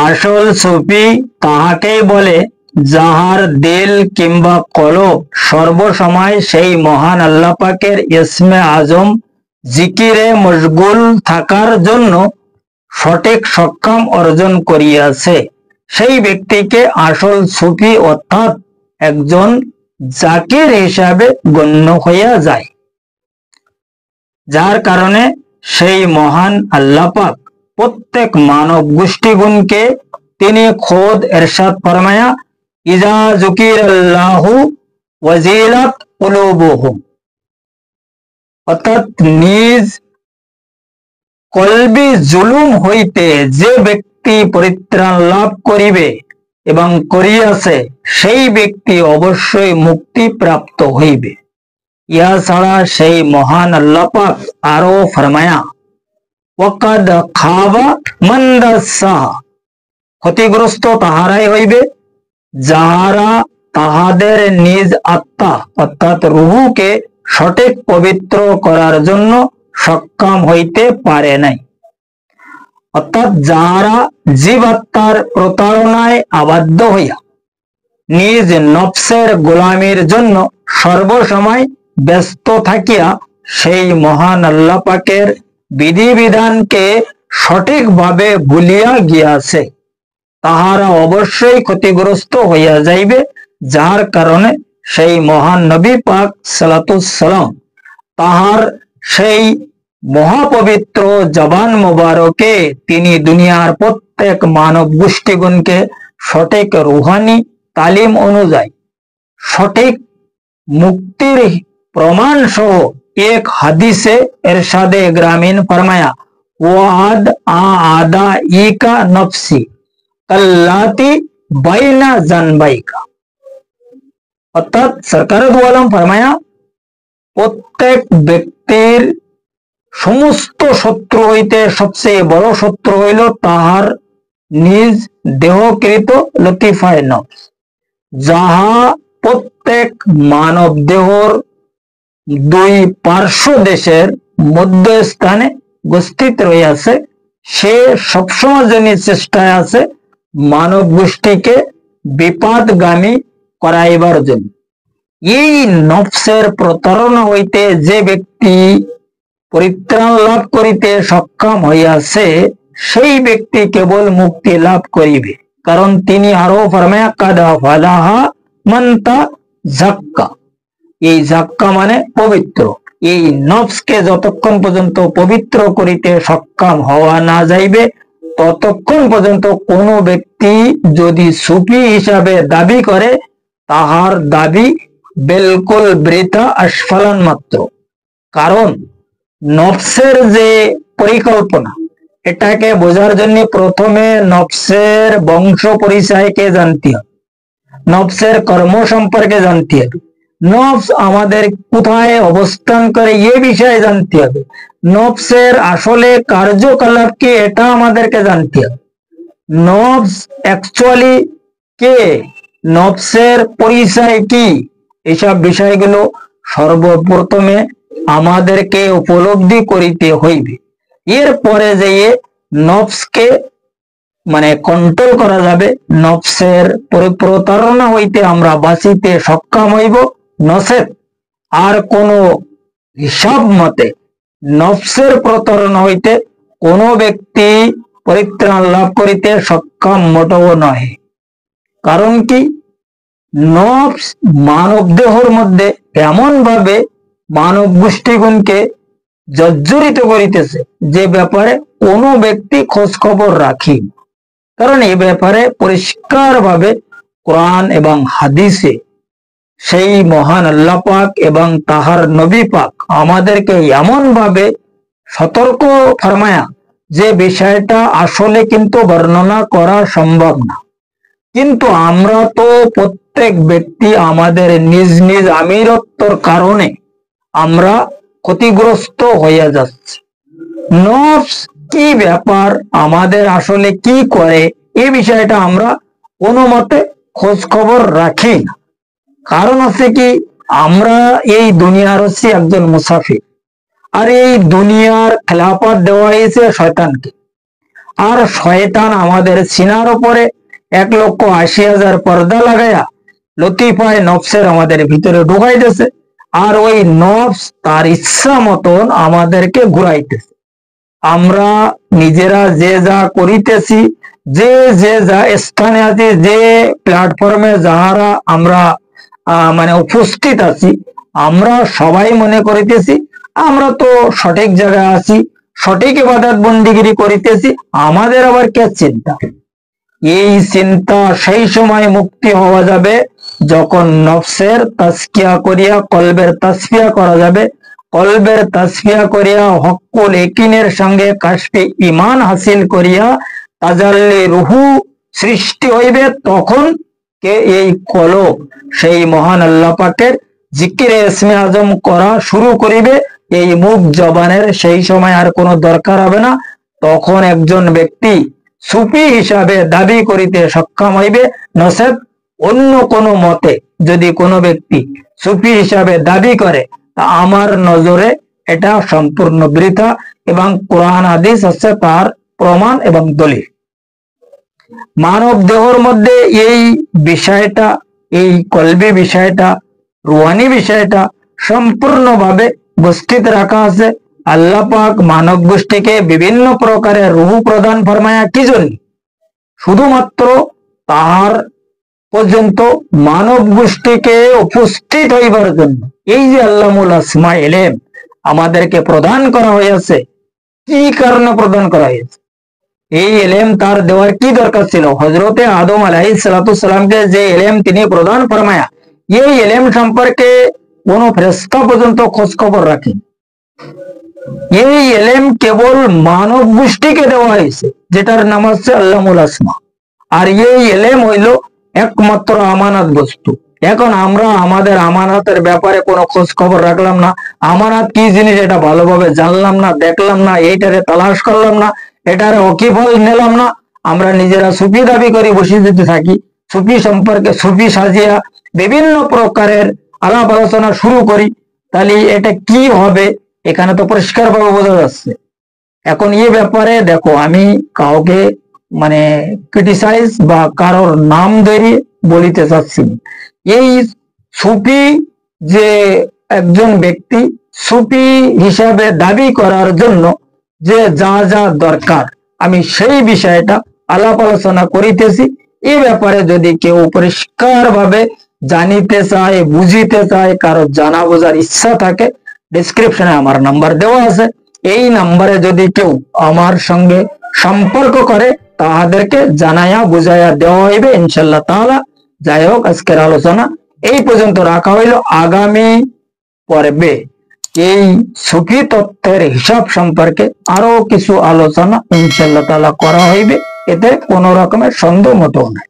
আসল সুফি তাহাকেই বলে যাহার দিল কিংবা কলব সর্বসময় সেই মহান আল্লাহ পাকের ইসমে আজম জিকিরে মশগুল থাকার জন্য সঠিক সক্ষম অর্জন করিয়াছে। সেই ব্যক্তিকে আসল সুফি অর্থাৎ একজন জাকির হিসাবে গণ্য হইয়া যায়, যার কারণে সেই মহান আল্লাহ পাক প্রত্যেক মানব গোষ্ঠীগুণকে তিনি খোদ এরশাদ ফরমায়া, ইজা যুকিরাল্লাহু ওয়াজিলাত কুলুবুহুম, অর্থাৎ নিজ কলবি জুলুম হইতে যে ব্যক্তি পরিত্রাণ লাভ করিবে এবং করিয়াছে, সেই ব্যক্তি অবশ্যই মুক্তি প্রাপ্ত হইবে। ইয়া ছাড়া সেই মহান আল্লাহ পাক আরো ফরমায়া, ওয়াকাদ খাবা মান দাসাহা, ক্ষতিগ্রস্ত তাহারাই হইবে যাহারা তাহাদের নিজ আত্মা অর্থাৎ রুহুকে সঠিক পবিত্র করার জন্য সক্ষম হইতে পারে নাই, অর্থাৎ যাহারা জীবাত্মার প্রতারণায় আবদ্ধ হইয়া নিজ নফসের গোলামির জন্য সর্বসময় ব্যস্ত থাকিয়া সেই মহান আল্লাহ পাকের বিধিবিধানকে সঠিকভাবে ভুলিয়া গিয়াছে, তাহারা অবশ্যই ক্ষতিগ্রস্ত হইয়া যাইবে। যার কারণে সেই মহান নবী পাক সাল্লাল্লাহু সাল্লাম তাহার সেই মহাপবিত্র জবান মোবারকে তিনি দুনিয়ার প্রত্যেক মানব গোষ্ঠীগণকে সঠিক রুহানি তালিম অনুযায়ী সঠিক মুক্তির প্রমাণ সহ এক হাদিসে এরশাদে গ্রামীণ ফরমায়া, ওয়াদ আদা ইকা নফসি কাল্লাতি বাইনা জানবাইকা, অর্থাৎ সরকার দু আলম ফরমায়া, প্রত্যেক ব্যক্তির সমস্ত শত্রু হইতে সবচেয়ে বড় শত্রু হইল তাহার নিজ দেহকৃত লতিফায় নফস, যাহা প্রত্যেক মানব দেহর দুই পার্শ্ব দেশের মধ্যস্থানে উপস্থিত রইয়াছে। সে সবসময় জন্য চেষ্টায় আছে মানব গোষ্ঠীকে বিপদগামী করাইবার জন্য। এই নফসের প্রতারণা হইতে যে ব্যক্তি পরিত্রাণ লাভ করিতে সক্ষম হইয়াছে, সেই ব্যক্তি কেবল মুক্তি লাভ করিবে, কারণ তিনি আরো ফরমায়া, কাদা ফালাহা মান তাযাক্কা, এই জাক্কা মানে পবিত্র। এই নফসকে যতক্ষণ পর্যন্ত পবিত্র করিতে সক্ষম হওয়া না যাইবে, ততক্ষণ পর্যন্ত কোনো ব্যক্তি যদি সুফি হিসাবে দাবি করে, তাহার দাবি বিলকুল বৃথা আস্ফালন মাত্র। কারণ নফসের যে পরিকল্পনা, এটাকে বোঝার জন্য প্রথমে নফসের বংশ পরিচয়কে জানতে হবে, নফসের কর্ম সম্পর্কে জানতে হবে, নফস আমাদের কোথায় অবস্থান করে এ বিষয়ে জানতে হবে, নফসের আসলে কার্যকলাপ কি এটা আমাদেরকে জানতে হবে, নফস অ্যাকচুয়ালি কে, নফসের পরিচয় কি, এসব বিষয়গুলো সর্বপ্রথমে আমাদেরকে উপলব্ধি করিতে হইবে। এরপরে যে নফসকে মানে কন্ট্রোল করা যাবে, নফসের প্রতারণা হইতে আমরা বাঁচিতে সক্ষম হইব। নচেত আর কোনো হিসাব মতে নফসের প্রতারণা হইতে কোনো ব্যক্তি পরিত্রাণ লাভ করিতে সক্ষম মোটেও নহে। কারণ কি, নফস মানব দেহর মধ্যে এমন ভাবে মানব গোষ্ঠীগুণকে জর্জরিত করিতেছে যে ব্যাপারে কোনো ব্যক্তি খোঁজ খবর রাখি। কারণ এ ব্যাপারে পরিষ্কার ভাবে কোরআন এবং হাদিসে সেই মহান আল্লাহ পাক এবং তাহার নবী পাক আমাদেরকে এমন ভাবে সতর্ক ফরমায়া যে বিষয়টা আসলে কিন্তু বর্ণনা করা সম্ভব না। কিন্তু আমরা তো প্রত্যেক ব্যক্তি আমাদের নিজ নিজ আমিরত্বর কারণে আমরা ক্ষতিগ্রস্ত হয়ে যাচ্ছে। নফস কি ব্যাপার, আমাদের আসলে কি করে, এই বিষয়টা আমরা কোনো মতে খোঁজ খবর রাখি না। কারণ আছে কি, আমরা এই দুনিয়ার হচ্ছে একজন মুসাফির, আর এই দুনিয়ার খেলাফত দেওয়া হয়েছে শয়তানকে। আর শয়তান আমাদের সিনার উপরে 1,80,000 পর্দা লাগাইয়া লতিফায় নফসের আমাদের ভিতরে ঢুকাইতেছে, আর ওই নফস তার ইচ্ছা মতন আমাদেরকে ঘুরাইতেছে। আমরা নিজেরা যে যা করিতেছি, যে যে যা স্থানে আছি, যে প্ল্যাটফর্মে যাহারা আমরা মানে উপস্থিত আছি, আমরা সবাই মনে করিতেছি আমরা তো সঠিক জায়গায় আছি, সঠিক ইবাদত বন্দিগিরি করিতেছি। আমাদের আবার কে চিন্তা? এই চিন্তা সেই সময় মুক্তি হওয়া যাবে যখন নফসের তাজকিয়া করিয়া কলবের তাসফিয়া করা যাবে। কলবের তাসফিয়া করিয়া হক্কুল ইয়াকিনের সঙ্গে কাশফে ঈমান হাসিল করিয়া তাজাল্লি রুহু সৃষ্টি হইবে। তখন কে এই কলব সেই মহান আল্লাহ পাকের জিকিরে ইসমে আজম করা শুরু করিবে। এই মুখ জবানের সেই সময় আর কোনো দরকার হবে না। তখন একজন ব্যক্তি সুফি হিসাবে দাবি করিতে সক্ষম হইবে। নসেব অন্য কোনো মতে যদি কোনো ব্যক্তি সুফি হিসাবে দাবি করে, তা আমার নজরে এটা সম্পূর্ণ বৃথা, এবং কোরআন হাদিস হচ্ছে তার প্রমাণ এবং দলিল। মানব দেহর মধ্যে এই বিষয়টা, এই কলবি বিষয়টা, রুহানি বিষয়টা সম্পূর্ণভাবে উপস্থিত রাখা আছে। আল্লাহ পাক মানব গোষ্ঠীকে বিভিন্ন প্রকারের রূহ প্রদান ফরমায়া কি জন্য? শুধুমাত্র তার পর্যন্ত মানব গোষ্ঠীকে উপস্থিত হইবার জন্য। এই যে আল্লামুল আসমা ইলম আমাদেরকে প্রদান করা হয়েছে, কি কারণে প্রদান করা হয়েছে? এই ইলম তার দেওয়ার কি দরকার ছিল? হযরতে আদম আলাইহিস সালাতু সালামকে যে ইলম তিনি প্রদান ফরমায়া, এই ইলম সম্পর্কে কোন ফেরেশতা পর্যন্ত খোঁজ খবর রাখেন। এই ইলম কেবল মানব গোষ্ঠীকে দেওয়া হয়েছে, যেটার নাম হচ্ছে আল্লামুল আসমা। আর এই ইলম হইল একমাত্র আমানত বস্তু। এখন আমরা আমাদের আমানতের ব্যাপারে কোনো খোঁজ খবর রাখলাম না, আমানত কি জিনিস এটা ভালোভাবে জানলাম না, দেখলাম না, এইটারে তালাশ করলাম না, এটারে ওয়াকিফল নিলাম না। আমরা নিজেরা সুফি দাবি করে বসে যেতে থাকি, সুফি সম্পর্কে সুফি সাজিয়া বিভিন্ন প্রকারের আলাপ আলোচনা শুরু করি। তাহলে এটা কি হবে? এখানে তো পরিষ্কার ভাবে বোঝা যাচ্ছে। এখন এই ব্যাপারে দেখো, আমি কাউকে মানে ক্রিটিসাইজ বা কারোর নাম ধরে বলিতে চাচ্ছি। এই সুফি যে একজন ব্যক্তি সুফি হিসাবে দাবি করার জন্য যে যা যা দরকার, আমি সেই বিষয়টা আলাপ আলোচনা করিতেছি। এই ব্যাপারে যদি কেউ পরিষ্কার ভাবে জানিতে চায়, বুঝিতে চায়, কারো জানা বোঝার ইচ্ছা থাকে, ডেসক্রিপশনে আমার নাম্বার দেওয়া আছে। এই নাম্বারে যদি কেউ আমার সঙ্গে সম্পর্ক করে, তাদেরকে জানাইয়া বুঝাইয়া দেওয়া হইবে ইনশাআল্লাহ তাআলা। যাই হোক, আজকের আলোচনা এই পর্যন্ত রাখা হইল। আগামী পর্বে এই সুফি তত্ত্বের হিসাব সম্পর্কে আরো কিছু আলোচনা ইনশাআল্লাহ তাআলা করা হইবে। এতে কোনো রকমের সন্দেহ মতো নাই।